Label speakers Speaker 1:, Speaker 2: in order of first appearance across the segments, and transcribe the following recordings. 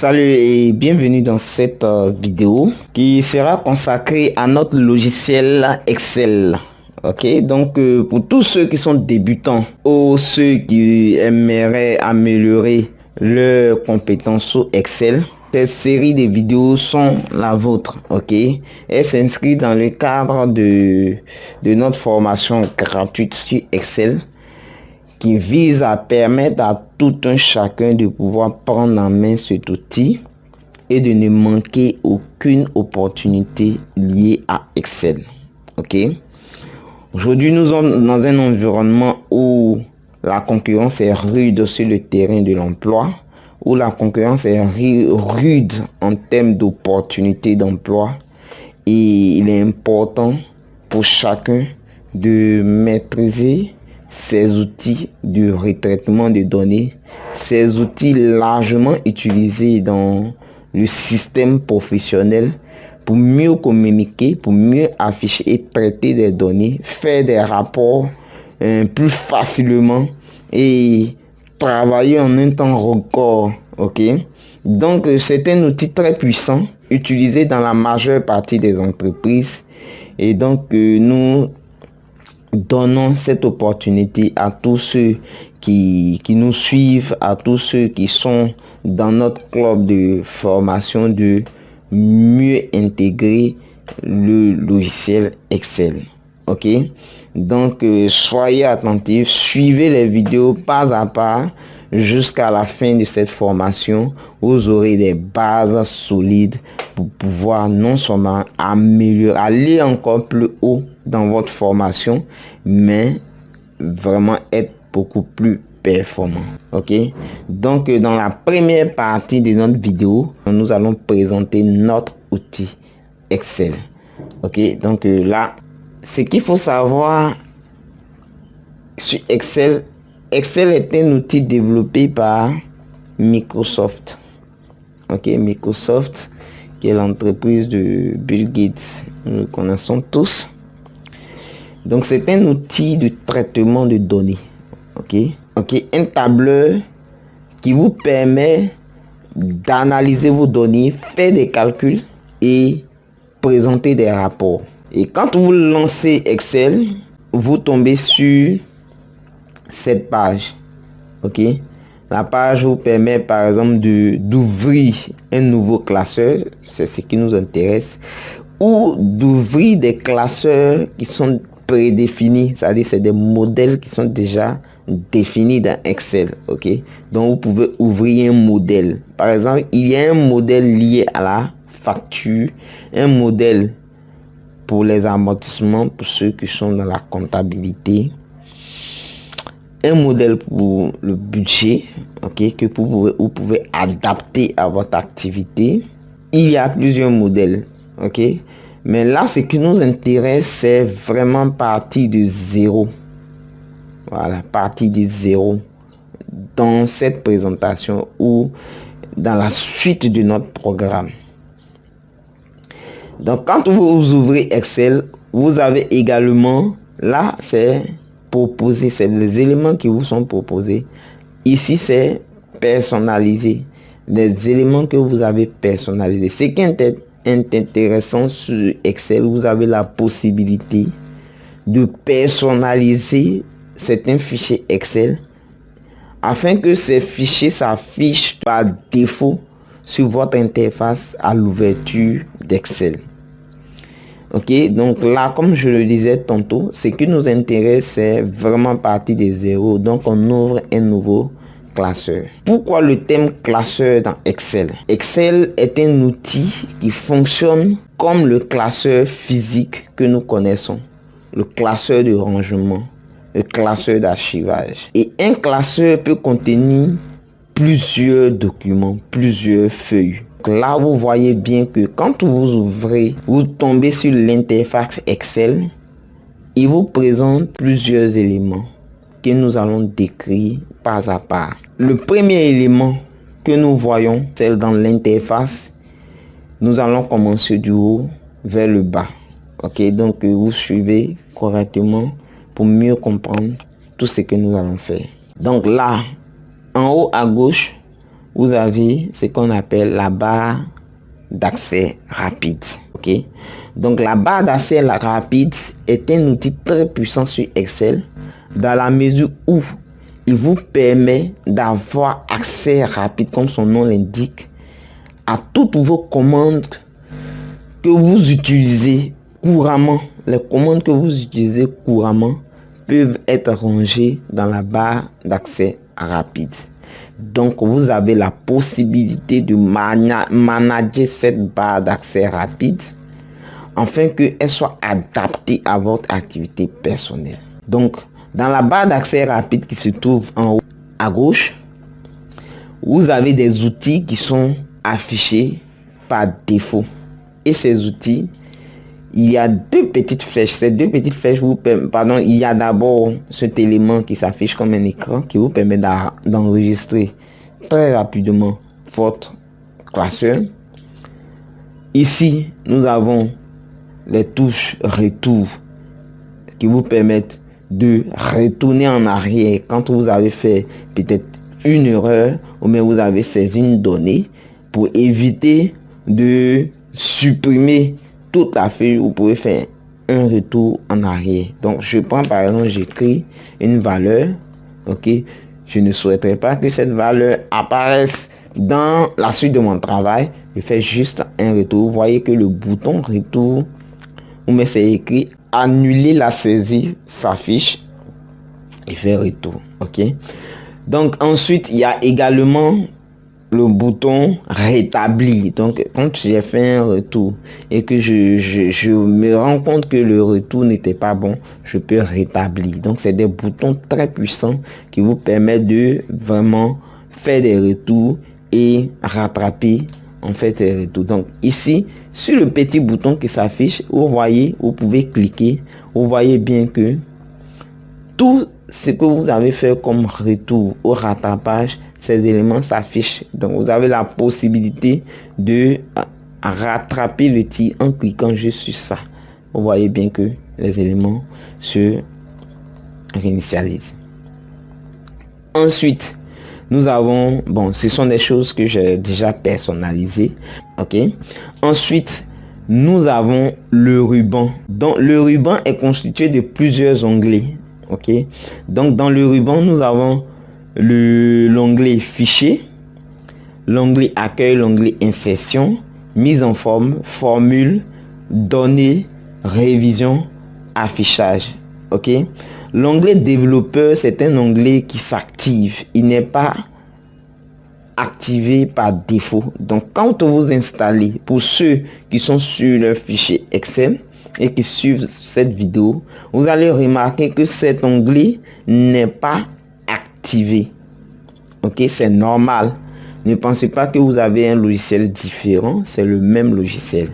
Speaker 1: Salut et bienvenue dans cette vidéo qui sera consacrée à notre logiciel Excel. Ok, donc pour tous ceux qui sont débutants ou ceux qui aimeraient améliorer leurs compétences sur Excel, cette série de vidéos sont la vôtre. Ok, elle s'inscrit dans le cadre de notre formation gratuite sur Excel, qui vise à permettre à tout un chacun de pouvoir prendre en main cet outil et de ne manquer aucune opportunité liée à Excel. Ok. Aujourd'hui, nous sommes dans un environnement où la concurrence est rude sur le terrain de l'emploi, où la concurrence est rude en termes d'opportunités d'emploi, et il est important pour chacun de maîtriser ces outils de retraitement de données, ces outils largement utilisés dans le système professionnel pour mieux communiquer, pour mieux afficher et traiter des données, faire des rapports plus facilement et travailler en un temps record. Ok, donc c'est un outil très puissant utilisé dans la majeure partie des entreprises, et donc nous donnons cette opportunité à tous ceux qui nous suivent, à tous ceux qui sont dans notre club de formation, de mieux intégrer le logiciel Excel. Ok, donc soyez attentifs, suivez les vidéos pas à pas jusqu'à la fin de cette formation. Vous aurez des bases solides pour pouvoir non seulement améliorer, aller encore plus haut dans votre formation, mais vraiment être beaucoup plus performant. Ok, donc dans la première partie de notre vidéo, nous allons présenter notre outil Excel. Ok, donc là, ce qu'il faut savoir sur Excel, Excel est un outil développé par Microsoft. Ok, Microsoft, qui est l'entreprise de Bill Gates, nous le connaissons tous. Donc c'est un outil de traitement de données. Ok, un tableur qui vous permet d'analyser vos données, faire des calculs et présenter des rapports. Et quand vous lancez Excel, vous tombez sur cette page. Ok, la page vous permet par exemple d'ouvrir un nouveau classeur, c'est ce qui nous intéresse, ou d'ouvrir des classeurs qui sont prédéfinis, c'est-à-dire c'est des modèles qui sont déjà définis dans Excel. Ok, donc vous pouvez ouvrir un modèle. Par exemple, il y a un modèle lié à la facture, un modèle pour les amortissements pour ceux qui sont dans la comptabilité, un modèle pour le budget, ok, que vous pouvez adapter à votre activité. Il y a plusieurs modèles, ok, mais là ce qui nous intéresse, c'est vraiment partir de zéro. Voilà, partir de zéro dans cette présentation ou dans la suite de notre programme. Donc quand vous ouvrez Excel, vous avez également, là c'est proposé, c'est les éléments qui vous sont proposés. Ici c'est personnalisé, les éléments que vous avez personnalisés. Ce qui est intéressant sur Excel, vous avez la possibilité de personnaliser certains fichiers Excel afin que ces fichiers s'affichent par défaut sur votre interface à l'ouverture d'Excel. Ok, donc là, comme je le disais tantôt, ce qui nous intéresse, c'est vraiment partir de zéro. Donc on ouvre un nouveau classeur. Pourquoi le thème classeur dans Excel? Excel est un outil qui fonctionne comme le classeur physique que nous connaissons, le classeur de rangement, le classeur d'archivage. Et un classeur peut contenir plusieurs documents, plusieurs feuilles. Là, vous voyez bien que quand vous ouvrez, vous tombez sur l'interface Excel, il vous présente plusieurs éléments que nous allons décrire pas à pas. Le premier élément que nous voyons, c'est dans l'interface. Nous allons commencer du haut vers le bas. Ok, donc vous suivez correctement pour mieux comprendre tout ce que nous allons faire. Donc là, en haut à gauche, vous avez ce qu'on appelle la barre d'accès rapide. Ok, donc la barre d'accès rapide est un outil très puissant sur Excel dans la mesure où il vous permet d'avoir accès rapide, comme son nom l'indique, à toutes vos commandes que vous utilisez couramment. Les commandes que vous utilisez couramment peuvent être rangées dans la barre d'accès rapide. Donc, vous avez la possibilité de manager cette barre d'accès rapide afin qu'elle soit adaptée à votre activité personnelle. Donc, dans la barre d'accès rapide qui se trouve en haut à gauche, vous avez des outils qui sont affichés par défaut. Et ces outils, il y a deux petites flèches. Ces deux petites flèches vous permettent, il y a d'abord cet élément qui s'affiche comme un écran qui vous permet d'enregistrer très rapidement votre classeur. Ici, nous avons les touches retour qui vous permettent de retourner en arrière quand vous avez fait peut-être une erreur ou bien vous avez saisi une donnée pour éviter de supprimer toute la feuille. Vous pouvez faire un retour en arrière. Donc je prends par exemple, j'écris une valeur. Ok, je ne souhaiterais pas que cette valeur apparaisse dans la suite de mon travail. Je fais juste un retour. Vous voyez que le bouton retour où c'est écrit annuler la saisie s'affiche et fait retour. Ok, donc ensuite il y a également le bouton rétablir. Donc quand j'ai fait un retour et que je me rends compte que le retour n'était pas bon, je peux rétablir. Donc c'est des boutons très puissants qui vous permettent de vraiment faire des retours et rattraper en fait les retours. Donc ici sur le petit bouton qui s'affiche, vous voyez, vous pouvez cliquer, vous voyez bien que tout ce que vous avez fait comme retour au rattrapage, ces éléments s'affichent. Donc vous avez la possibilité de rattraper le tir en cliquant juste sur ça. Vous voyez bien que les éléments se réinitialisent. Ensuite, nous avons, bon, ce sont des choses que j'ai déjà personnalisées. Ok, ensuite nous avons le ruban. Donc le ruban est constitué de plusieurs onglets. Ok, donc dans le ruban nous avons l'onglet fichier, l'onglet accueil, l'onglet insertion, mise en forme, formule, données, révision, affichage. Ok, l'onglet développeur, c'est un onglet qui s'active, il n'est pas activé par défaut. Donc quand vous installez, pour ceux qui sont sur le fichier Excel et qui suivent cette vidéo, vous allez remarquer que cet onglet n'est pas activé. Ok, c'est normal. Ne pensez pas que vous avez un logiciel différent, c'est le même logiciel.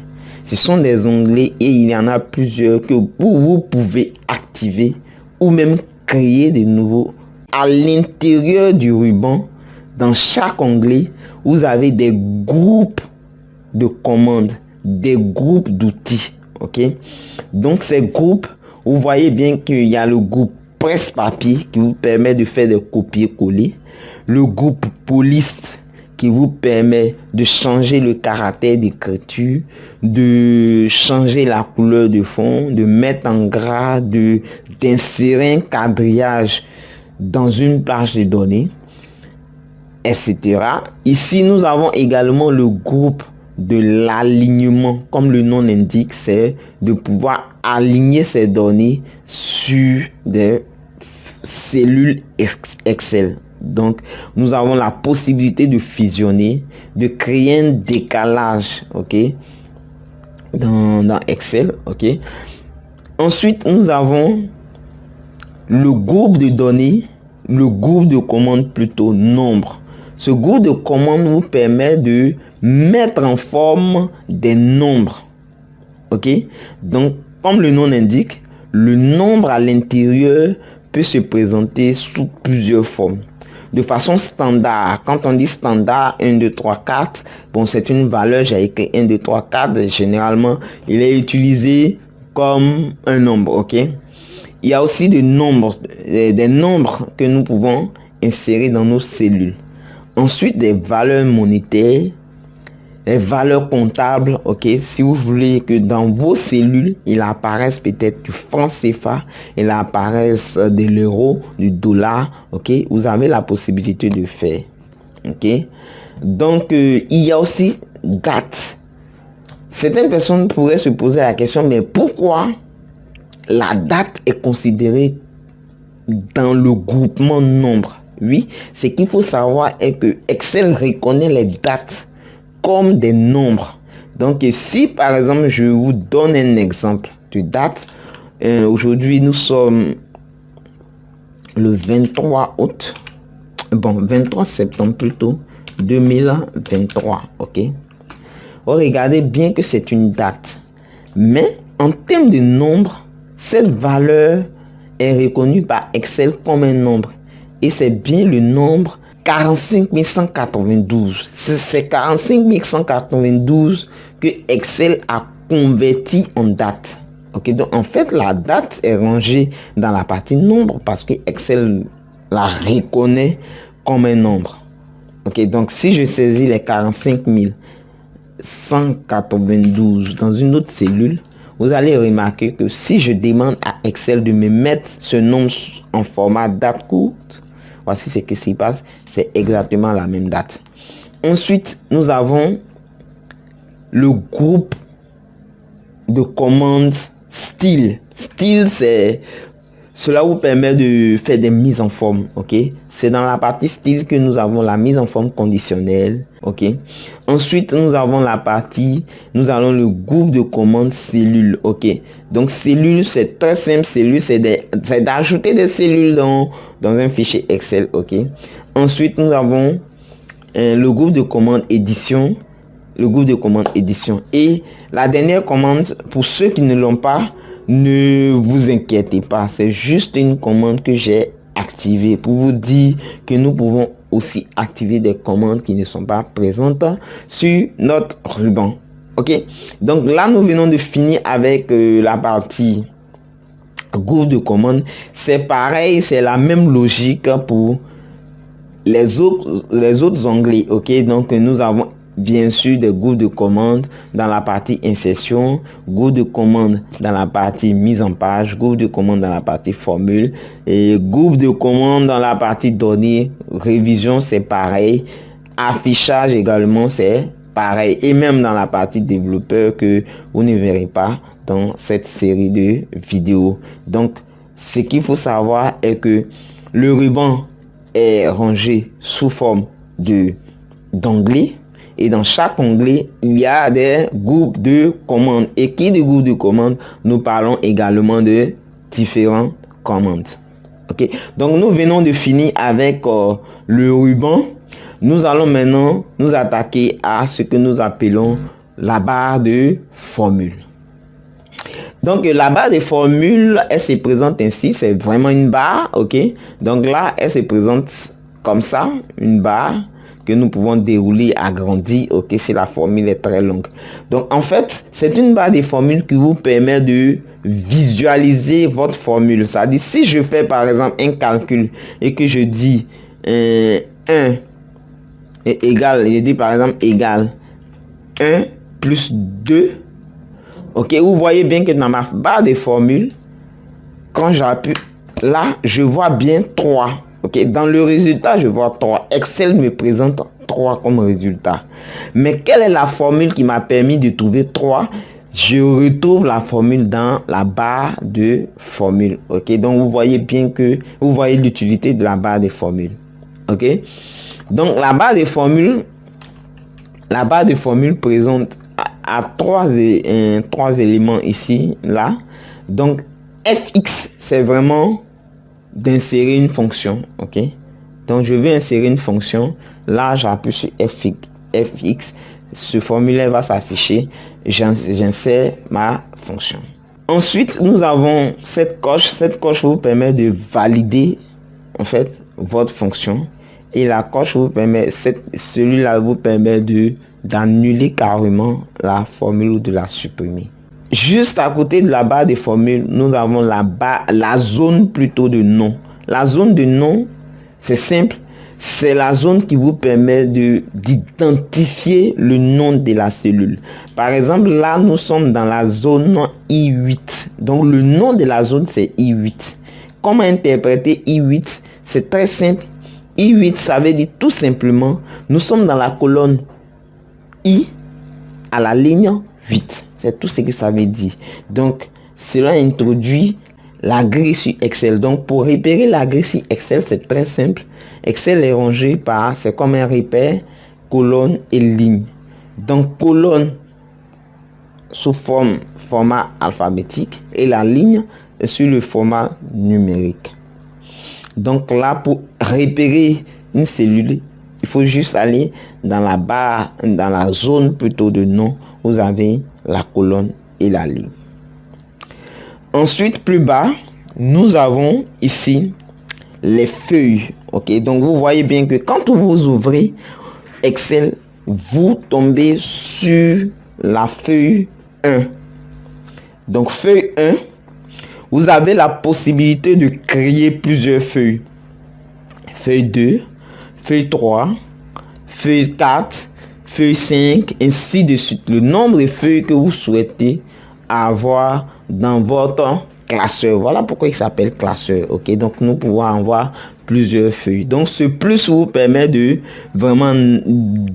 Speaker 1: Ce sont des onglets et il y en a plusieurs que vous pouvez activer ou même créer de nouveaux. À l'intérieur du ruban, dans chaque onglet, vous avez des groupes de commandes, des groupes d'outils. Ok, donc ces groupes, vous voyez bien qu'il y a le groupe presse-papier qui vous permet de faire des copier-coller, le groupe police qui vous permet de changer le caractère d'écriture, de changer la couleur de fond, de mettre en gras, d'insérer un quadrillage dans une page de données, etc. Ici, nous avons également le groupe de l'alignement. Comme le nom l'indique, c'est de pouvoir aligner ces données sur des cellules Excel. Donc, nous avons la possibilité de fusionner, de créer un décalage, ok, dans Excel, ok. Ensuite, nous avons le groupe de données, le groupe de commandes plutôt nombre. Ce groupe de commandes vous permet de mettre en forme des nombres. Ok, donc comme le nom l'indique, le nombre à l'intérieur peut se présenter sous plusieurs formes. De façon standard, quand on dit standard 1, 2, 3, 4, bon, c'est une valeur, j'ai écrit 1, 2, 3, 4, généralement il est utilisé comme un nombre. Ok, il y a aussi des nombres que nous pouvons insérer dans nos cellules. Ensuite, des valeurs monétaires, les valeurs comptables, ok. Si vous voulez que dans vos cellules, il apparaisse peut-être du franc CFA, il apparaisse de l'euro, du dollar, ok. Vous avez la possibilité de faire, ok. Donc, il y a aussi date. Certaines personnes pourraient se poser la question, mais pourquoi la date est considérée dans le groupement nombre? Oui, ce qu'il faut savoir est que Excel reconnaît les dates comme des nombres. Donc, si par exemple, je vous donne un exemple de date, aujourd'hui nous sommes le 23 août, bon, 23 septembre plutôt, 2023, ok. Regardez bien que c'est une date, mais en termes de nombre, cette valeur est reconnue par Excel comme un nombre, et c'est bien le nombre 45 192. C'est 45 192 que Excel a converti en date. Ok, donc en fait la date est rangée dans la partie nombre parce que Excel la reconnaît comme un nombre. Ok, donc si je saisis les 45 192 dans une autre cellule, vous allez remarquer que si je demande à Excel de me mettre ce nombre en format date courte, voici ce qui s'y passe, c'est exactement la même date. Ensuite, nous avons le groupe de commandes style. Style, cela vous permet de faire des mises en forme, ok. C'est dans la partie style que nous avons la mise en forme conditionnelle, ok. Ensuite, nous avons la partie, nous allons le groupe de commandes cellules, ok. Donc, cellule, c'est très simple. Cellule, c'est d'ajouter des cellules dans un fichier Excel, ok. Ensuite, nous avons le groupe de commandes édition, le groupe de commandes édition. Et la dernière commande, pour ceux qui ne l'ont pas, ne vous inquiétez pas, c'est juste une commande que j'ai activée pour vous dire que nous pouvons aussi activer des commandes qui ne sont pas présentes sur notre ruban. Ok, donc là nous venons de finir avec la partie groupe de commandes. C'est pareil, c'est la même logique pour les autres onglets. Ok, donc nous avons bien sûr des groupes de commandes dans la partie insertion, groupe de commandes dans la partie mise en page, groupe de commandes dans la partie formule et groupe de commandes dans la partie données. Révision, c'est pareil. Affichage également, c'est pareil. Et même dans la partie développeur que vous ne verrez pas dans cette série de vidéos. Donc, ce qu'il faut savoir est que le ruban est rangé sous forme d'onglets. Et dans chaque onglet, il y a des groupes de commandes. Et qui dit groupe de commandes, nous parlons également de différentes commandes. Ok, donc nous venons de finir avec le ruban. Nous allons maintenant nous attaquer à ce que nous appelons la barre de formule. Donc la barre de formule, elle se présente ainsi, c'est vraiment une barre, ok. Donc là, elle se présente comme ça, une barre que nous pouvons dérouler, agrandir, ok, si la formule est très longue. Donc en fait, c'est une barre de formule qui vous permet de visualiser votre formule. C'est-à-dire, si je fais par exemple un calcul et que je dis 1 est égal, je dis par exemple égal 1 plus 2. Ok, vous voyez bien que dans ma barre de formule, quand j'appuie là, je vois bien 3. Ok, dans le résultat, je vois 3. Excel me présente 3 comme résultat. Mais quelle est la formule qui m'a permis de trouver 3? Je retrouve la formule dans la barre de formule. Ok, donc vous voyez bien que vous voyez l'utilité de la barre de formule. Ok, donc la barre de formule présente à trois éléments ici, là. Donc fx, c'est vraiment d'insérer une fonction, ok. Donc je vais insérer une fonction, là j'appuie sur fx, ce formulaire va s'afficher, j'insère ma fonction. Ensuite nous avons cette coche vous permet de valider en fait votre fonction, et la coche vous permet, celui-là vous permet d'annuler carrément la formule ou de la supprimer. Juste à côté de la barre de formule, nous avons la zone plutôt de nom. La zone de nom, c'est simple, c'est la zone qui vous permet d'identifier le nom de la cellule. Par exemple, là, nous sommes dans la zone I8. Donc, le nom de la zone, c'est I8. Comment interpréter I8? C'est très simple. I8, ça veut dire tout simplement, nous sommes dans la colonne I à la ligne 8. C'est tout ce que ça veut dire. Donc, cela introduit la grille sur Excel. Donc, pour repérer la grille sur Excel, c'est très simple. Excel est rangé par, c'est comme un repère, colonne et ligne. Donc, colonne sous format alphabétique et la ligne sur le format numérique. Donc là, pour repérer une cellule, il faut juste aller dans la barre, dans la zone plutôt de nom. Vous avez la colonne et la ligne. Ensuite, plus bas, nous avons ici les feuilles. Ok, donc vous voyez bien que quand vous ouvrez Excel, vous tombez sur la feuille 1. Donc feuille 1, vous avez la possibilité de créer plusieurs feuilles. Feuille 2, feuille 3, feuille 4, feuille 5, ainsi de suite. Le nombre de feuilles que vous souhaitez avoir dans votre classeur. Voilà pourquoi il s'appelle classeur. Ok, donc nous pouvons avoir plusieurs feuilles. Donc ce plus vous permet de vraiment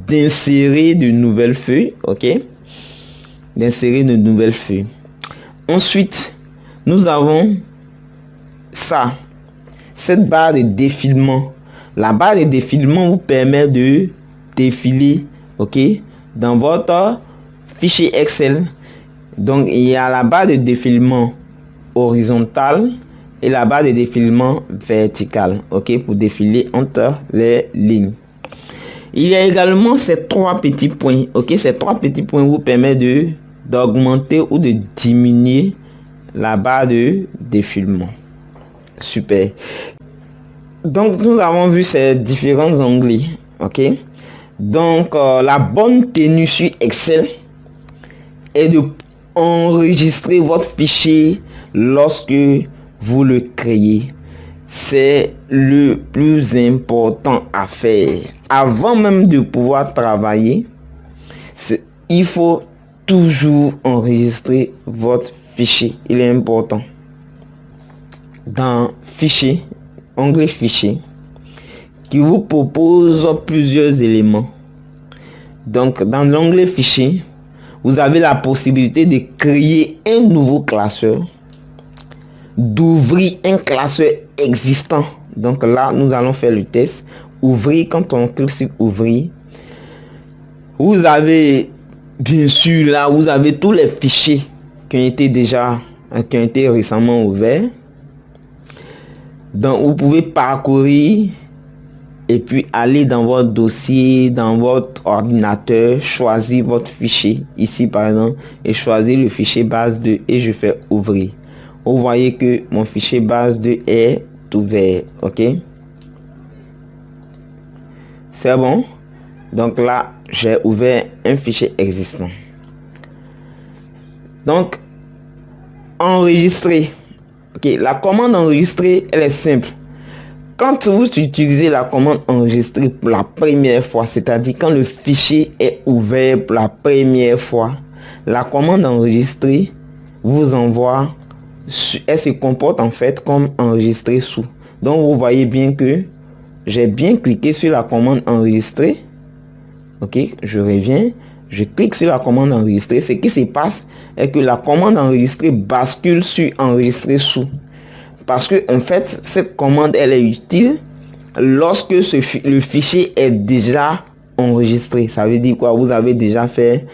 Speaker 1: d'insérer de nouvelles feuilles. Ok, d'insérer de nouvelles feuilles. Ensuite, nous avons ça, cette barre de défilement. La barre de défilement vous permet de défiler, ok, dans votre fichier Excel. Donc il y a la barre de défilement horizontale et la barre de défilement verticale, ok, pour défiler entre les lignes. Il y a également ces trois petits points, ok. Ces trois petits points vous permettent d'augmenter ou de diminuer la barre de défilement. Super. Donc nous avons vu ces différents onglets, ok. Donc la bonne tenue sur Excel est de enregistrer votre fichier lorsque vous le créez. C'est le plus important à faire. Avant même de pouvoir travailler, il faut toujours enregistrer votre fichier. Il est important. Dans fichier, onglet fichier, qui vous propose plusieurs éléments. Donc dans l'onglet fichier, vous avez la possibilité de créer un nouveau classeur, d'ouvrir un classeur existant. Donc là, nous allons faire le test. Ouvrir, quand on clique sur ouvrir, vous avez bien sûr là, vous avez tous les fichiers qui ont été récemment ouverts. Donc vous pouvez parcourir et puis aller dans votre dossier, dans votre ordinateur, choisir votre fichier ici par exemple et choisir le fichier base 2 et je fais ouvrir. Vous voyez que mon fichier base 2 est ouvert, ok. C'est bon. Donc là, j'ai ouvert un fichier existant. Donc enregistrer. Ok, la commande enregistrer, elle est simple. Quand vous utilisez la commande enregistrer pour la première fois, c'est-à-dire quand le fichier est ouvert pour la première fois, la commande enregistrer vous envoie, elle se comporte en fait comme enregistrer sous. Donc vous voyez bien que j'ai bien cliqué sur la commande enregistrer. Ok, je reviens, je clique sur la commande enregistrer. Ce qui se passe est que la commande enregistrer bascule sur enregistrer sous. Parce que en fait, cette commande, elle est utile lorsque le fichier est déjà enregistré. Ça veut dire quoi? Vous avez déjà fait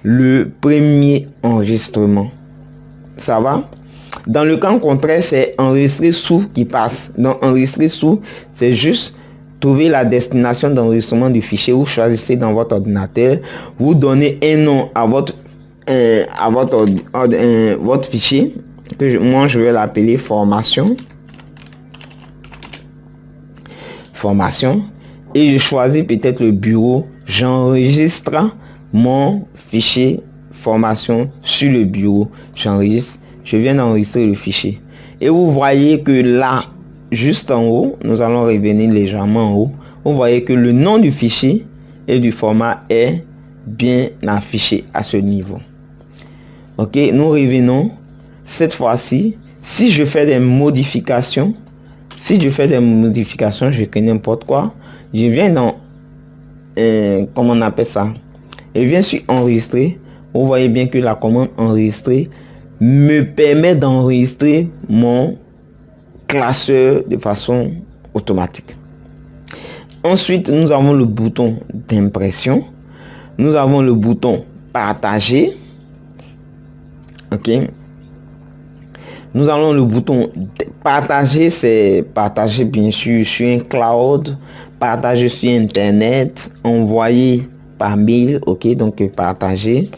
Speaker 1: le premier enregistrement. Ça va? Dans le cas contraire, c'est enregistrer sous qui passe. Donc enregistrer sous, c'est juste trouver la destination d'enregistrement du fichier. Vous choisissez dans votre ordinateur, vous donnez un nom à votre fichier. Moi je vais l'appeler formation et je choisis peut-être le bureau. J'enregistre mon fichier formation sur le bureau. J'enregistre, je viens d'enregistrer le fichier et vous voyez que là juste en haut, nous allons revenir légèrement en haut, vous voyez que le nom du fichier et du format est bien affiché à ce niveau. Ok, nous revenons. Cette fois-ci, si je fais des modifications, je crée n'importe quoi, je viens dans comment on appelle ça, je viens sur enregistrer. Vous voyez bien que la commande enregistrer me permet d'enregistrer mon classeur de façon automatique. Ensuite, nous avons le bouton d'impression, nous avons le bouton partager. Ok, nous allons le bouton partager, c'est partager bien sûr sur un cloud, partager sur internet, envoyer par mail. Ok, donc partager.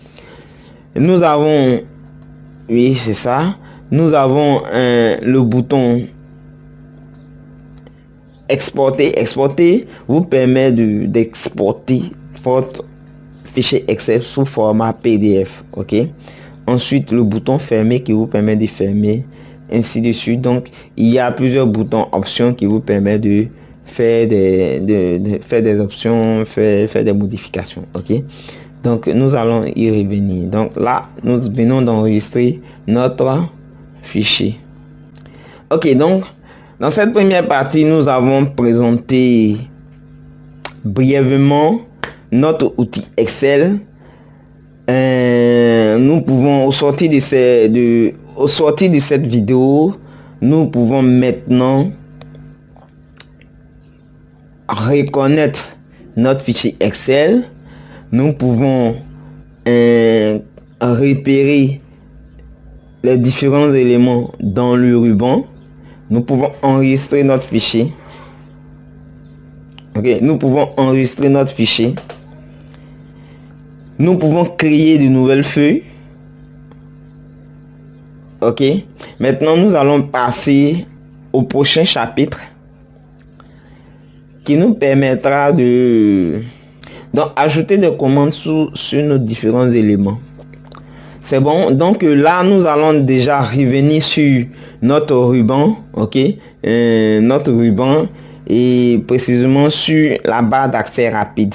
Speaker 1: Nous avons, oui c'est ça, nous avons le bouton exporter. Exporter vous permet d'exporter votre fichier Excel sous format PDF. Ok, ensuite le bouton fermer qui vous permet de fermer, ainsi de suite. Donc il y a plusieurs boutons options qui vous permettent de faire faire des options, faire des modifications. Ok, donc nous allons y revenir. Donc là nous venons d'enregistrer notre fichier. Ok, donc dans cette première partie nous avons présenté brièvement notre outil Excel. Nous pouvons au sortir de cette vidéo, nous pouvons maintenant reconnaître notre fichier Excel. Nous pouvons repérer les différents éléments dans le ruban. Nous pouvons enregistrer notre fichier. Ok, nous pouvons enregistrer notre fichier. Nous pouvons créer de nouvelles feuilles. Ok, maintenant nous allons passer au prochain chapitre qui nous permettra de ajouter des commandes sur nos différents éléments. C'est bon, donc là nous allons déjà revenir sur notre ruban. Ok, notre ruban et précisément sur la barre d'accès rapide.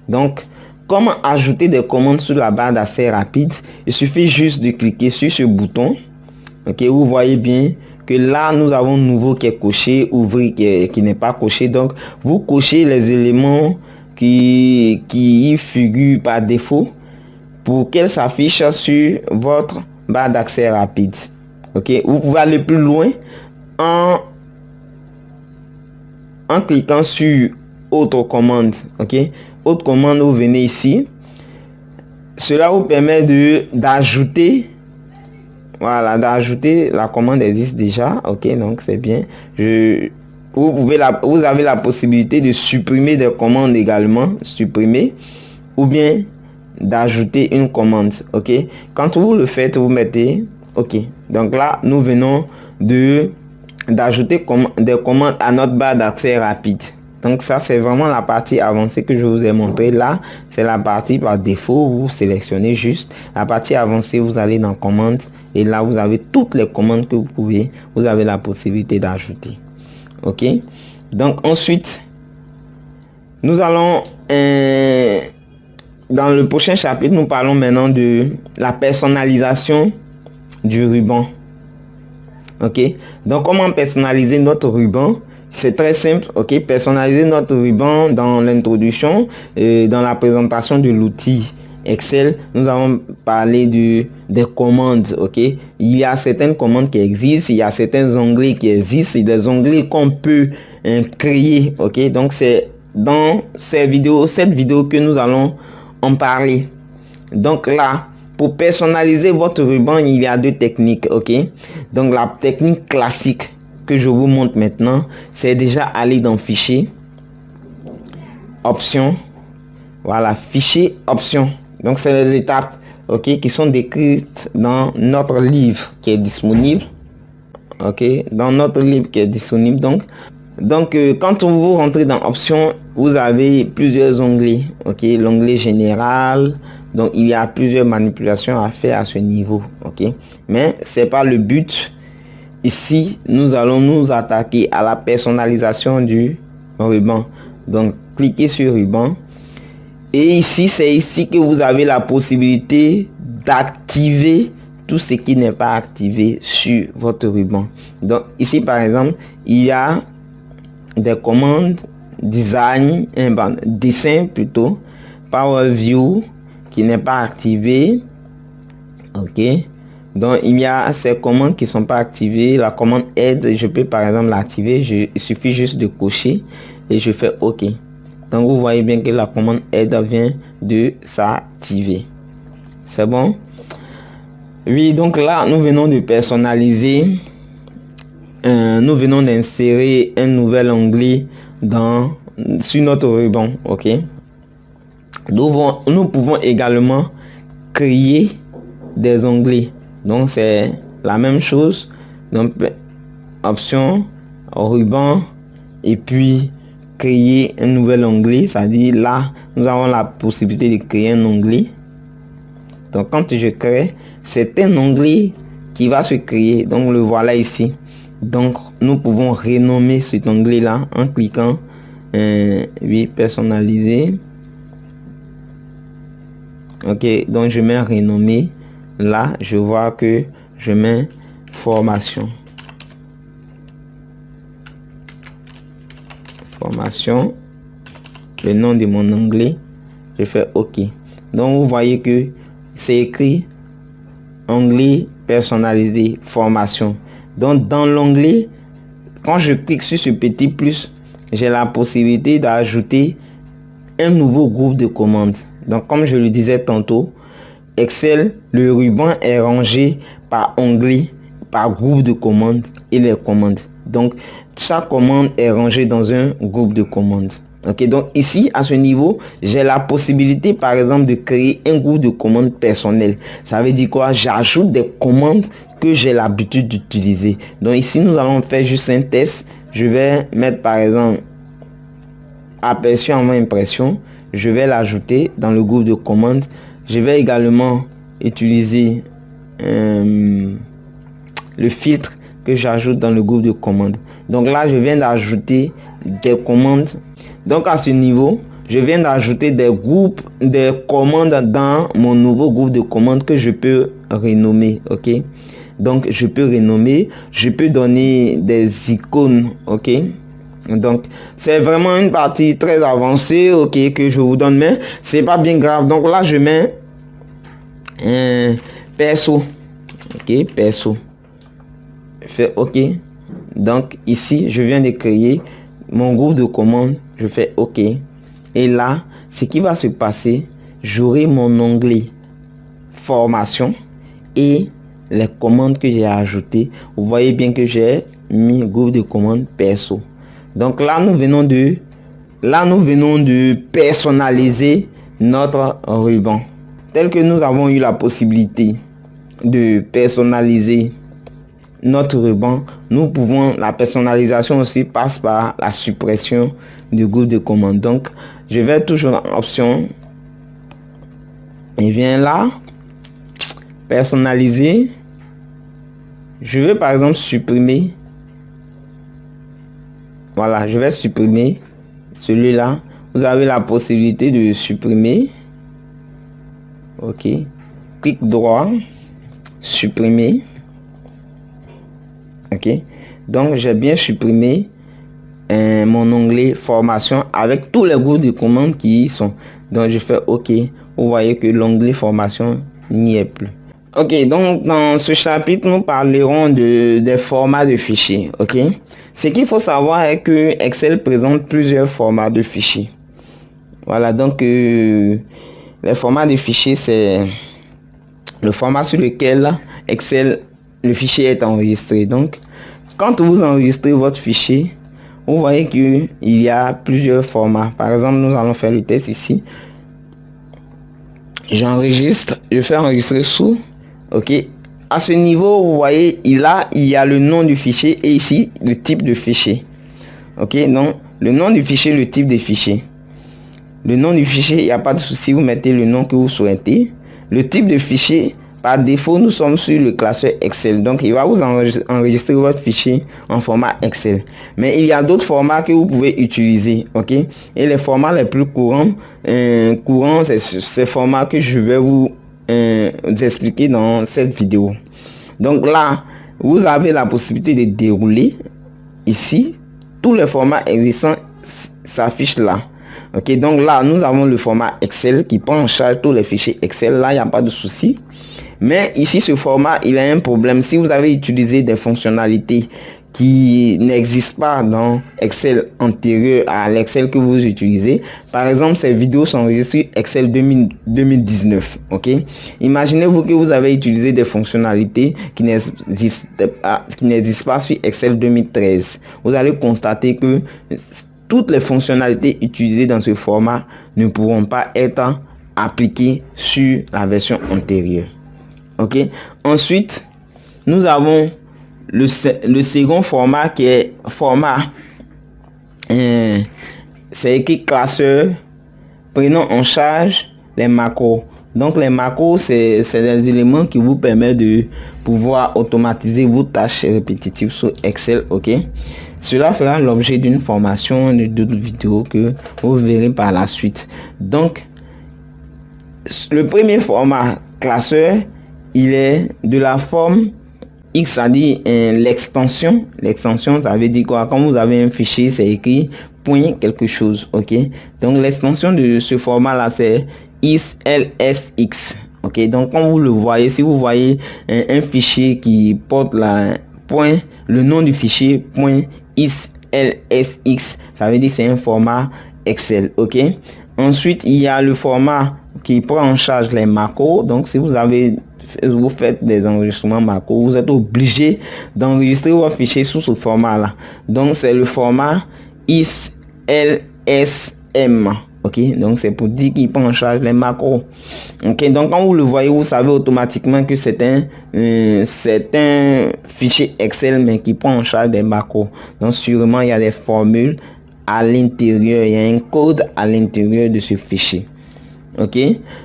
Speaker 1: Donc comment ajouter des commandes sur la barre d'accès rapide? Il suffit juste de cliquer sur ce bouton. Ok, vous voyez bien que là nous avons nouveau qui est coché, ouvrir qui n'est pas coché. Donc vous cochez les éléments qui y figurent par défaut pour qu'elle s'affiche sur votre barre d'accès rapide. Ok, vous pouvez aller plus loin en cliquant sur autre commande. Ok, autre commande, vous venez ici, cela vous permet d'ajouter, voilà, d'ajouter. La commande existe déjà. Ok, donc c'est bien. Vous avez la possibilité de supprimer des commandes également, supprimer, ou bien d'ajouter une commande. Ok, quand vous le faites, vous mettez ok. Donc là nous venons d'ajouter des commandes à notre barre d'accès rapide. Donc ça c'est vraiment la partie avancée que je vous ai montré. Là c'est la partie par défaut, vous sélectionnez juste la partie avancée, vous allez dans commandes et là vous avez toutes les commandes que vous avez la possibilité d'ajouter. Ok, donc ensuite nous allons dans le prochain chapitre, nous parlons maintenant de la personnalisation du ruban. Ok, donc comment personnaliser notre ruban? C'est très simple. Ok, personnaliser notre ruban dans l'introduction et dans la présentation de l'outil Excel, nous avons parlé des commandes. Ok, il y a certaines commandes qui existent, il y a certains onglets qui existent, des onglets qu'on peut créer. Ok, donc c'est dans cette vidéo que nous allons en parler. Donc là, pour personnaliser votre ruban, il y a deux techniques. Ok, donc la technique classique que je vous montre maintenant, c'est déjà aller dans fichier, options, voilà, fichier, options. Donc c'est les étapes, ok, qui sont décrites dans notre livre qui est disponible. Ok, dans notre livre qui est disponible. Donc quand vous rentrez dans options, vous avez plusieurs onglets. Ok, l'onglet général. Donc il y a plusieurs manipulations à faire à ce niveau. Ok, mais c'est pas le but. Ici nous allons nous attaquer à la personnalisation du ruban. Donc cliquez sur ruban. Et ici, c'est ici que vous avez la possibilité d'activer tout ce qui n'est pas activé sur votre ruban. Donc ici, par exemple, il y a des commandes design, dessin plutôt, Power View qui n'est pas activé. Ok. Donc il y a ces commandes qui sont pas activées. La commande aide, je peux par exemple l'activer. Il suffit juste de cocher et je fais OK. Donc vous voyez bien que la commande aide vient de s'activer. C'est bon? Oui, donc là nous venons de personnaliser. Nous venons d'insérer un nouvel onglet sur notre ruban. Ok. Nous pouvons également créer des onglets. Donc c'est la même chose. Donc option, ruban et puis créer un nouvel onglet. C'est-à-dire là nous avons la possibilité de créer un onglet. Donc quand je crée, c'est un onglet qui va se créer. Donc le voilà ici. Donc nous pouvons renommer cet onglet là en cliquant oui, personnaliser. Ok, donc je mets renommer. Là je vois que je mets formation, le nom de mon onglet. Je fais OK. Donc vous voyez que c'est écrit onglet personnalisé formation. Donc dans l'onglet, quand je clique sur ce petit plus, j'ai la possibilité d'ajouter un nouveau groupe de commandes. Donc comme je le disais tantôt, Excel, le ruban est rangé par onglet, par groupe de commandes et les commandes. Donc chaque commande est rangée dans un groupe de commandes. Ok, donc ici à ce niveau, j'ai la possibilité par exemple de créer un groupe de commandes personnelles. Ça veut dire quoi? J'ajoute des commandes que j'ai l'habitude d'utiliser. Donc ici nous allons faire juste un test. Je vais mettre par exemple aperçu en impression. Je vais l'ajouter dans le groupe de commandes. Je vais également utiliser le filtre que j'ajoute dans le groupe de commandes. Donc là je viens d'ajouter des commandes. Donc à ce niveau, je viens d'ajouter des commandes dans mon nouveau groupe de commandes que je peux renommer. Ok, donc je peux renommer, je peux donner des icônes. Ok, donc c'est vraiment une partie très avancée, ok, que je vous donne, mais c'est pas bien grave. Donc là je mets perso. Ok, perso. Je fais OK. Donc ici je viens de créer mon groupe de commandes. Je fais OK. Et là ce qui va se passer, j'aurai mon onglet formation et les commandes que j'ai ajoutées. Vous voyez bien que j'ai mis groupe de commandes perso. Donc là nous venons de personnaliser notre ruban. Tel que nous avons eu la possibilité de personnaliser notre ruban, nous pouvons, la personnalisation aussi passe par la suppression du groupe de commandes. Donc je vais toujours dans option et viens là, personnaliser. Je vais par exemple supprimer. Voilà, je vais supprimer celui-là. Vous avez la possibilité de supprimer. Ok, clic droit, supprimer. Ok, donc j'ai bien supprimé mon onglet formation avec tous les groupes de commandes qui y sont. Donc je fais OK. Vous voyez que l'onglet formation n'y est plus. Ok, donc dans ce chapitre nous parlerons des formats de fichiers. Ok, ce qu'il faut savoir est que Excel présente plusieurs formats de fichiers. Voilà, donc les formats de fichiers, c'est le format sur lequel Excel, le fichier est enregistré. Donc quand vous enregistrez votre fichier, vous voyez qu'il y a plusieurs formats. Par exemple, nous allons faire le test ici. J'enregistre, je fais enregistrer sous. Ok, à ce niveau, vous voyez, il y a le nom du fichier et ici le type de fichier. Ok, donc le nom du fichier, le type de fichier. Le nom du fichier, il n'y a pas de souci, vous mettez le nom que vous souhaitez. Le type de fichier, par défaut, nous sommes sur le classeur Excel. Donc, il va vous enregistrer votre fichier en format Excel. Mais il y a d'autres formats que vous pouvez utiliser. OK? Et les formats les plus courants, c'est ces formats que je vais vous expliquer dans cette vidéo. Donc là, vous avez la possibilité de dérouler ici. Tous les formats existants s'affichent là. Ok, donc là, nous avons le format Excel qui prend en charge tous les fichiers Excel. Là, il n'y a pas de souci. Mais ici, ce format, il a un problème. Si vous avez utilisé des fonctionnalités qui n'existent pas dans Excel antérieur à l'Excel que vous utilisez, par exemple, ces vidéos sont enregistrées Excel 2019. Ok, imaginez-vous que vous avez utilisé des fonctionnalités qui n'existent pas sur Excel 2013. Vous allez constater que toutes les fonctionnalités utilisées dans ce format ne pourront pas être appliquées sur la version antérieure. Ok, ensuite nous avons le second format qui est format c'est écrit classeur prenant en charge les macros. Donc les macros, c'est des éléments qui vous permettent de pouvoir automatiser vos tâches répétitives sur Excel. Ok, cela fera l'objet d'une formation, de d'autres vidéos que vous verrez par la suite. Donc le premier format classeur, il est de la forme X, c'est-à-dire l'extension. L'extension, ça veut dire quoi? Quand vous avez un fichier, c'est écrit point quelque chose. Ok, donc l'extension de ce format là, c'est ISLSX. Ok, donc quand vous le voyez, si vous voyez un fichier qui porte la point, le nom du fichier point ISLSX, ça veut dire c'est un format Excel. Ok, ensuite il y a le format qui prend en charge les macros. Donc si vous faites des enregistrements macros, vous êtes obligé d'enregistrer votre fichier sous ce format là. Donc c'est le format ISLSM. Ok, donc c'est pour dire qu'il prend en charge les macros. Ok, donc quand vous le voyez, vous savez automatiquement que c'est un fichier Excel mais qui prend en charge des macros. Donc sûrement il y a des formules à l'intérieur, il y a un code à l'intérieur de ce fichier. Ok,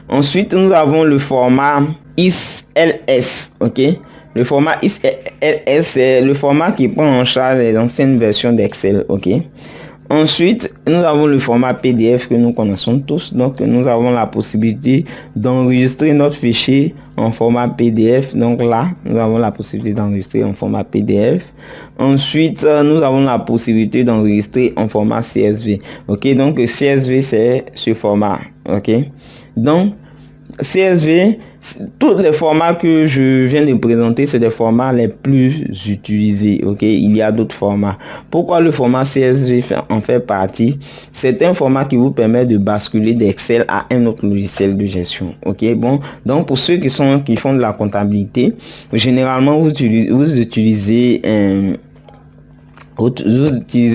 Speaker 1: ensuite nous avons le format ISLS. Ok, le format ISLS, c'est le format qui prend en charge les anciennes versions d'Excel. Ok, ensuite nous avons le format PDF que nous connaissons tous. Donc nous avons la possibilité d'enregistrer notre fichier en format PDF. Donc là nous avons la possibilité d'enregistrer en format PDF. Ensuite nous avons la possibilité d'enregistrer en format CSV. Ok, donc le CSV c'est ce format. Ok, donc CSV, tous les formats que je viens de présenter, c'est des formats les plus utilisés. Ok, il y a d'autres formats. Pourquoi le format CSV en fait partie? C'est un format qui vous permet de basculer d'Excel à un autre logiciel de gestion. Ok, bon, donc pour ceux qui font de la comptabilité, généralement vous utilisez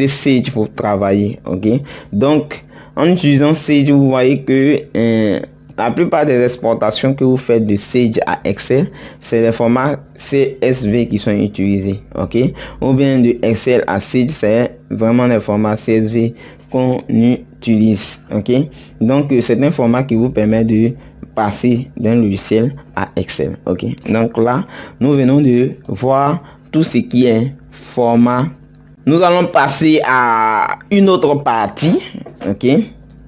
Speaker 1: Sage pour travailler. Ok, donc en utilisant Sage, vous voyez que la plupart des exportations que vous faites de Sage à Excel, c'est les formats CSV qui sont utilisés. Ok, ou bien de Excel à Sage, c'est vraiment les formats CSV qu'on utilise. Ok, donc c'est un format qui vous permet de passer d'un logiciel à Excel. Ok, donc là nous venons de voir tout ce qui est format. Nous allons passer à une autre partie. Ok,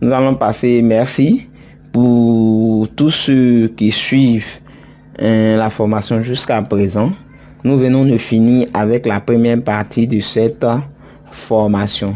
Speaker 1: nous allons passer, merci pour tous ceux qui suivent la formation jusqu'à présent. Nous venons de finir avec la première partie de cette formation.